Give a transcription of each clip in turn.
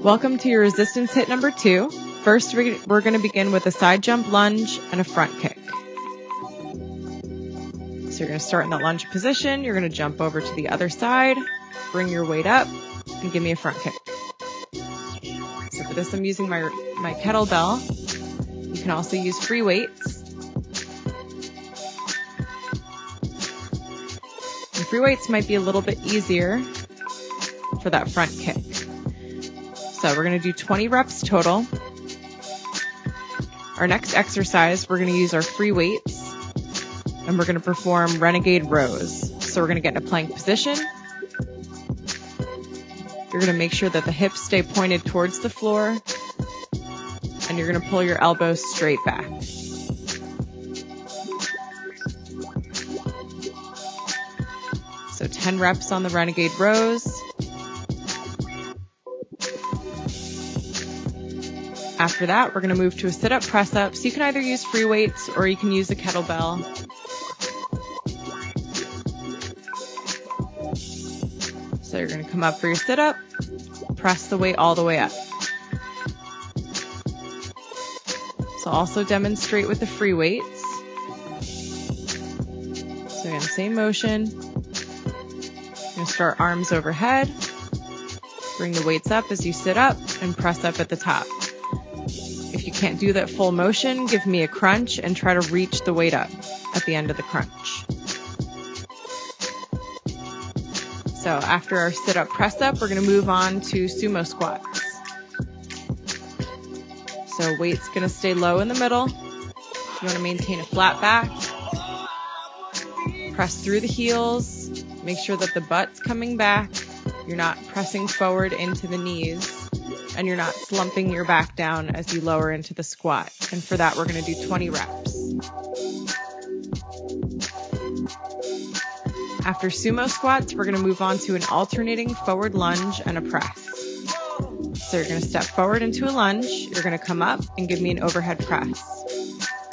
Welcome to your resistance hit number 2. First, we're going to begin with a side jump lunge and a front kick. So you're going to start in the lunge position. You're going to jump over to the other side, bring your weight up, and give me a front kick. So for this, I'm using my kettlebell. You can also use free weights. And free weights might be a little bit easier for that front kick. So we're going to do 20 reps total. Our next exercise, we're going to use our free weights, and we're going to perform renegade rows. So we're going to get in a plank position. You're going to make sure that the hips stay pointed towards the floor, and you're going to pull your elbows straight back. So 10 reps on the renegade rows. After that, we're going to move to a sit-up press-up. So you can either use free weights or you can use a kettlebell. So you're going to come up for your sit-up, press the weight all the way up. So also demonstrate with the free weights. So again, same motion. You're going to start arms overhead. Bring the weights up as you sit up and press up at the top. If you can't do that full motion, give me a crunch and try to reach the weight up at the end of the crunch. So after our sit-up press-up, we're going to move on to sumo squats. So weight's going to stay low in the middle. You want to maintain a flat back. Press through the heels. Make sure that the butt's coming back. You're not pressing forward into the knees. And you're not slumping your back down as you lower into the squat. And for that, we're going to do 20 reps. After sumo squats, we're going to move on to an alternating forward lunge and a press. So you're going to step forward into a lunge. You're going to come up and give me an overhead press.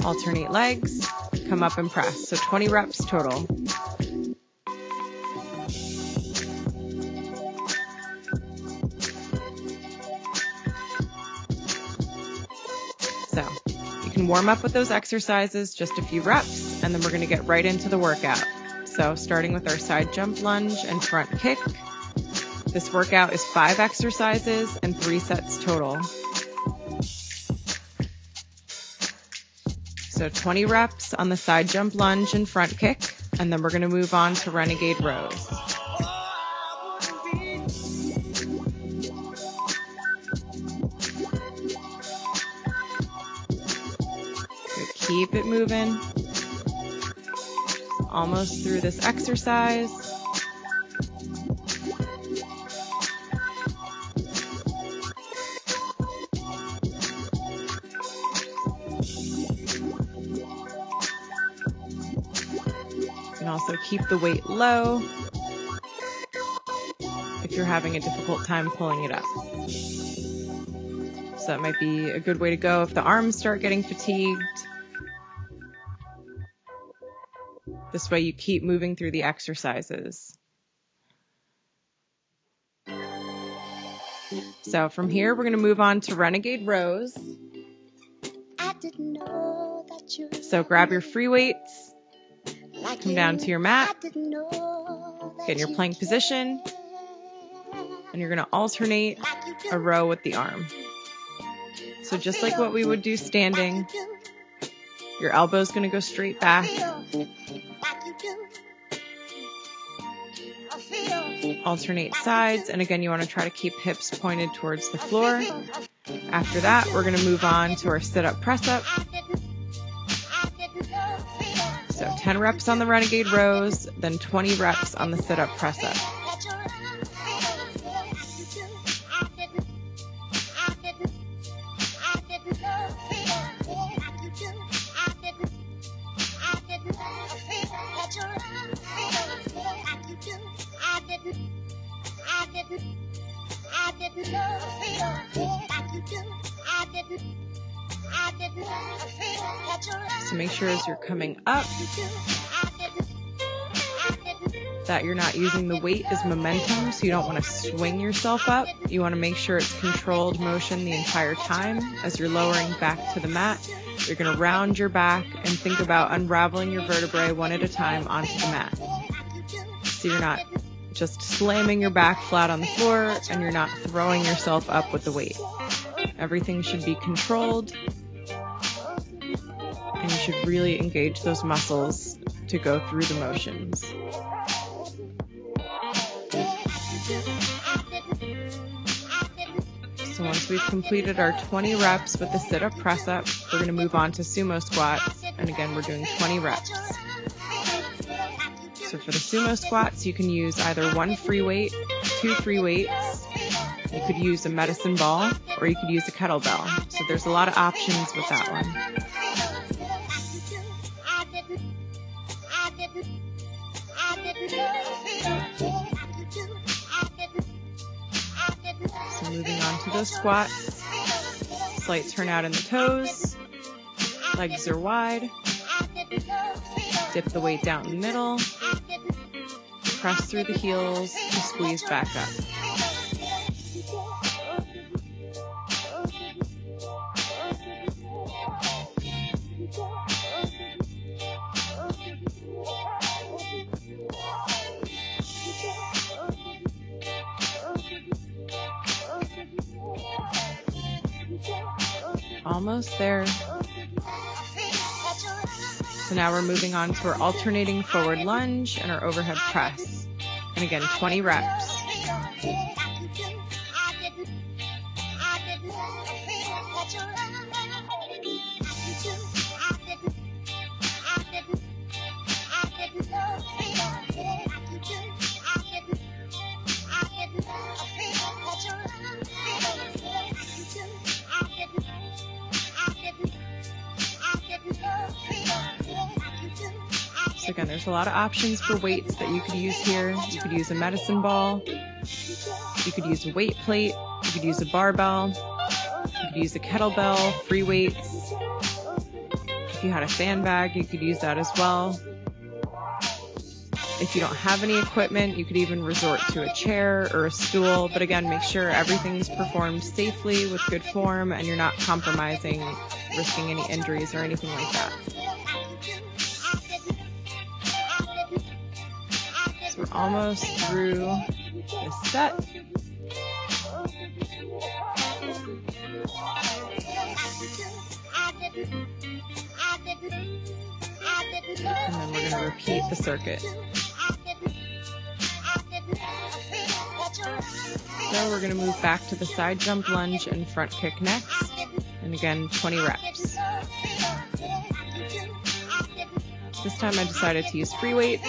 Alternate legs, come up and press. So 20 reps total. So you can warm up with those exercises, just a few reps, and then we're going to get right into the workout. So starting with our side jump lunge and front kick. This workout is 5 exercises and 3 sets total. So 20 reps on the side jump lunge and front kick, and then we're going to move on to renegade rows. Keep it moving. Almost through this exercise. You can also keep the weight low if you're having a difficult time pulling it up. So that might be a good way to go if the arms start getting fatigued. This way you keep moving through the exercises. So from here, we're going to move on to renegade rows. So grab your free weights, come down to your mat, get in your plank position, and you're going to alternate a row with the arm. So just like what we would do standing, your elbow's going to go straight back. Alternate sides, and again, you want to try to keep hips pointed towards the floor. After that, we're going to move on to our sit-up press-up. So 10 reps on the renegade rows, then 20 reps on the sit-up press-up. So make sure as you're coming up, that you're not using the weight as momentum, so you don't want to swing yourself up. You want to make sure it's controlled motion the entire time. As you're lowering back to the mat, you're going to round your back and think about unraveling your vertebrae one at a time onto the mat. So you're not just slamming your back flat on the floor, and you're not throwing yourself up with the weight. Everything should be controlled, and you should really engage those muscles to go through the motions. So once we've completed our 20 reps with the sit-up press-up, we're going to move on to sumo squats, and again we're doing 20 reps. So for the sumo squats, you can use either one free weight, two free weights, you could use a medicine ball, or you could use a kettlebell. So there's a lot of options with that one. So moving on to those squats, slight turnout in the toes, legs are wide, dip the weight down in the middle, press through the heels, and squeeze back up. Almost there. So now we're moving on to our alternating forward lunge and our overhead press. And again, 20 reps. So again, there's a lot of options for weights that you could use here. You could use a medicine ball, you could use a weight plate, you could use a barbell, you could use a kettlebell, free weights. If you had a sandbag, you could use that as well. If you don't have any equipment, you could even resort to a chair or a stool. But again, make sure everything's performed safely with good form and you're not compromising, risking any injuries or anything like that. So we're almost through this set. And then we're going to repeat the circuit. So we're going to move back to the side jump lunge and front kick next. And again, 20 reps. This time I decided to use free weights.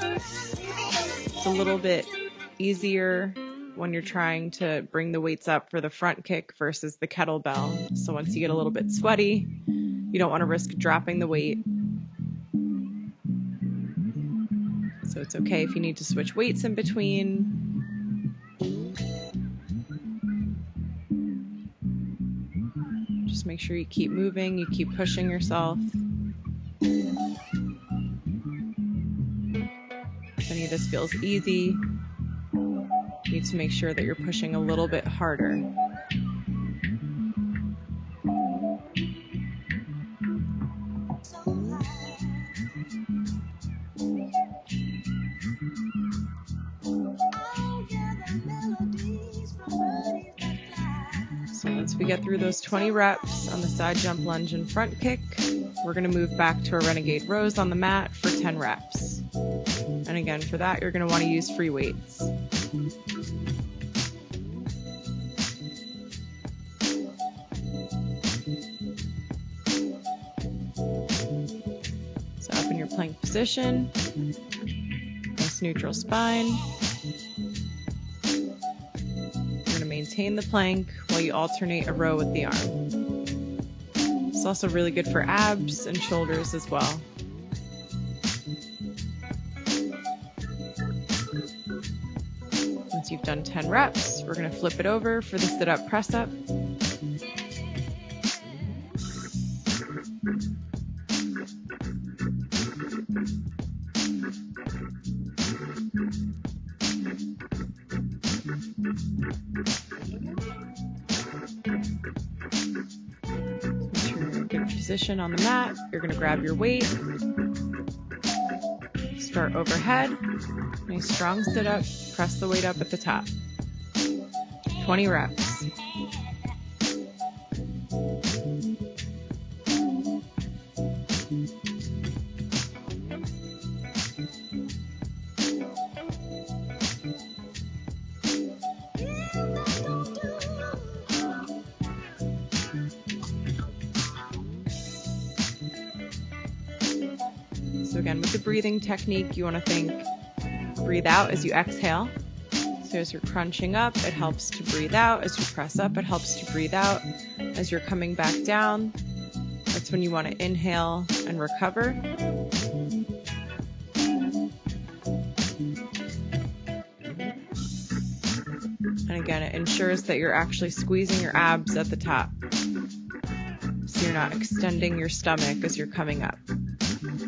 It's a little bit easier when you're trying to bring the weights up for the front kick versus the kettlebell. So once you get a little bit sweaty, you don't want to risk dropping the weight. So it's okay if you need to switch weights in between. Just make sure you keep moving, you keep pushing yourself. If any of this feels easy, you need to make sure that you're pushing a little bit harder. So once we get through those 20 reps on the side jump lunge and front kick, we're going to move back to a renegade rows on the mat for 10 reps. And again, for that, you're going to want to use free weights. So up in your plank position, nice neutral spine. Maintain the plank while you alternate a row with the arm. It's also really good for abs and shoulders as well. Once you've done 10 reps, we're going to flip it over for the sit-up press-up. Make sure you're in a good position on the mat. You're going to grab your weight. Start overhead. Nice strong sit up. Press the weight up at the top. 20 reps. So again, with the breathing technique, you want to think, breathe out as you exhale. So as you're crunching up, it helps to breathe out. As you press up, it helps to breathe out. As you're coming back down, that's when you want to inhale and recover. And again, it ensures that you're actually squeezing your abs at the top. So you're not extending your stomach as you're coming up.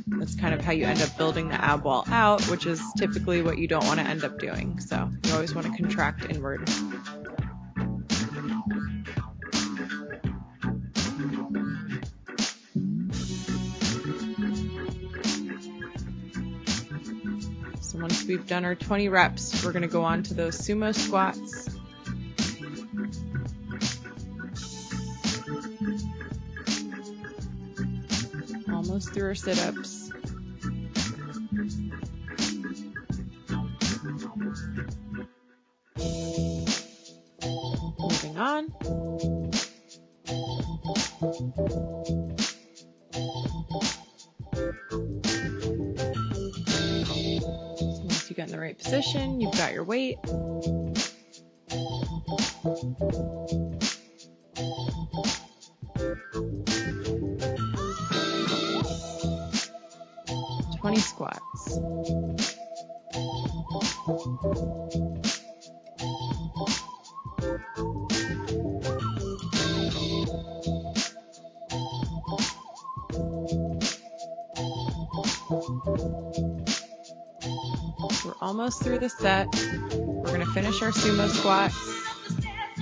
That's kind of how you end up building the ab wall out, which is typically what you don't want to end up doing. So you always want to contract inward. So once we've done our 20 reps, we're going to go on to those sumo squats. Almost through our sit-ups. Moving on. So once you get in the right position, you've got your weight. Squats. We're almost through the set. We're going to finish our sumo squats.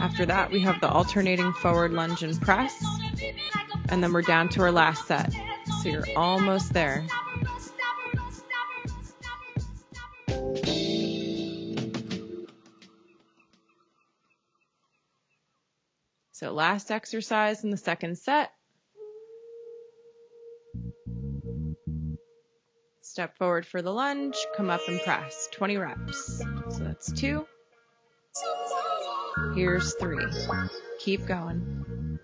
After that, we have the alternating forward lunge and press. And then we're down to our last set. So you're almost there. So last exercise in the second set. Step forward for the lunge, come up and press. 20 reps. So that's 2. Here's 3. Keep going.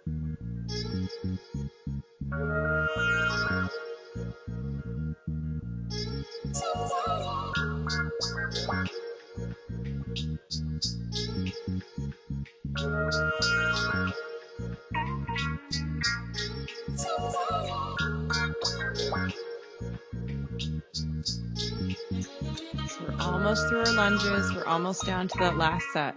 So we're almost through our lunges. We're almost down to that last set.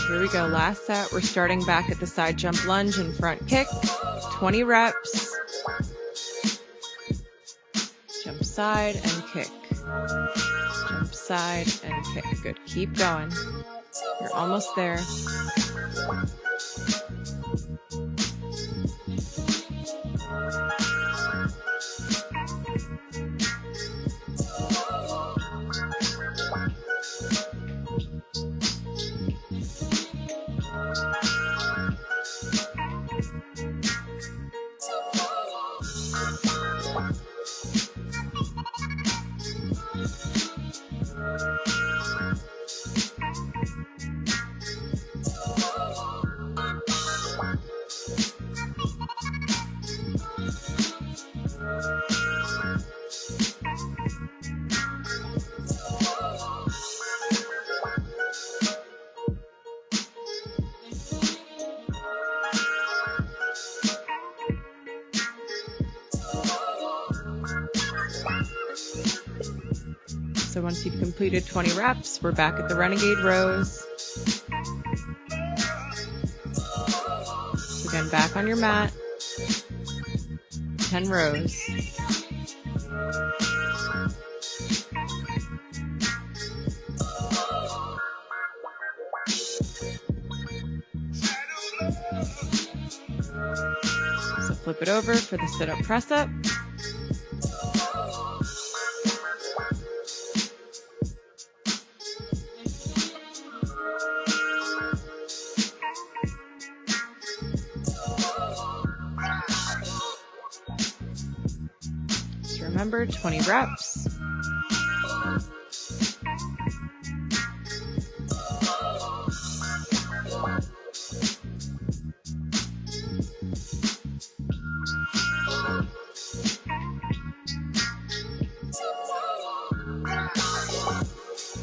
Here we go, last set. We're starting back at the side jump lunge and front kick. 20 reps. Jump side and kick. Jump side and kick. Good, keep going. You're almost there. So once you've completed 20 reps, we're back at the renegade rows. So again, back on your mat, 10 rows. So flip it over for the sit-up press-up. Just remember, 20 reps.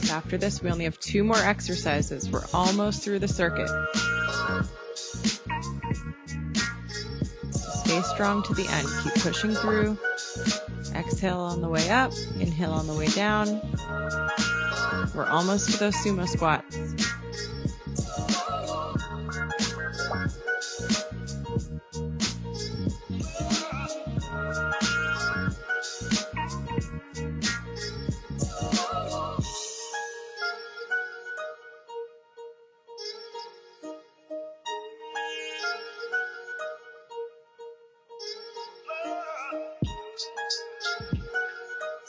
After this, we only have 2 more exercises. We're almost through the circuit. So stay strong to the end. Keep pushing through. Exhale on the way up. Inhale on the way down. We're almost to those sumo squats.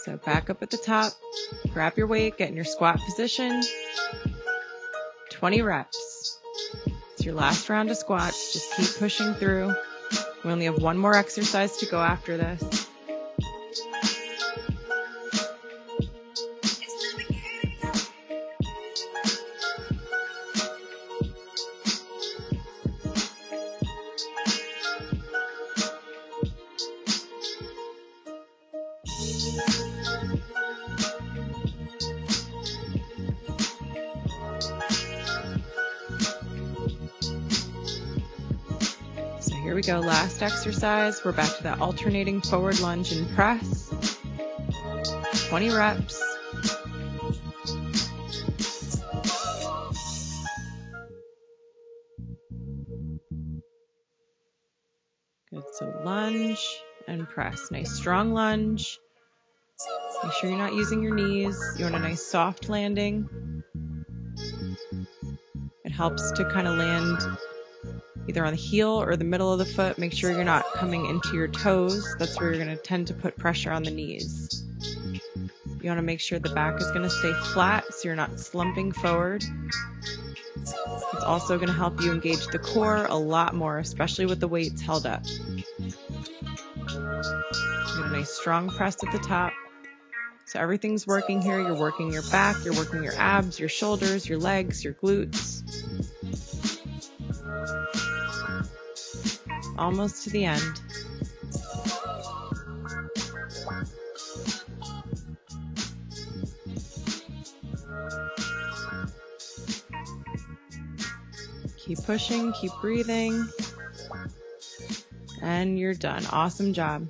So back up at the top, grab your weight, get in your squat position. 20 reps. It's your last round of squats. Just keep pushing through. We only have 1 more exercise to go after this. Here we go, last exercise. We're back to that alternating forward lunge and press. 20 reps. Good, so lunge and press. Nice strong lunge. Make sure you're not using your knees. You want a nice soft landing. It helps to kind of land either on the heel or the middle of the foot. Make sure you're not coming into your toes. That's where you're going to tend to put pressure on the knees. You want to make sure the back is going to stay flat so you're not slumping forward. It's also going to help you engage the core a lot more, especially with the weights held up. Get a nice strong press at the top. So everything's working here. You're working your back, you're working your abs, your shoulders, your legs, your glutes. Almost to the end. Keep pushing, keep breathing, and you're done. Awesome job.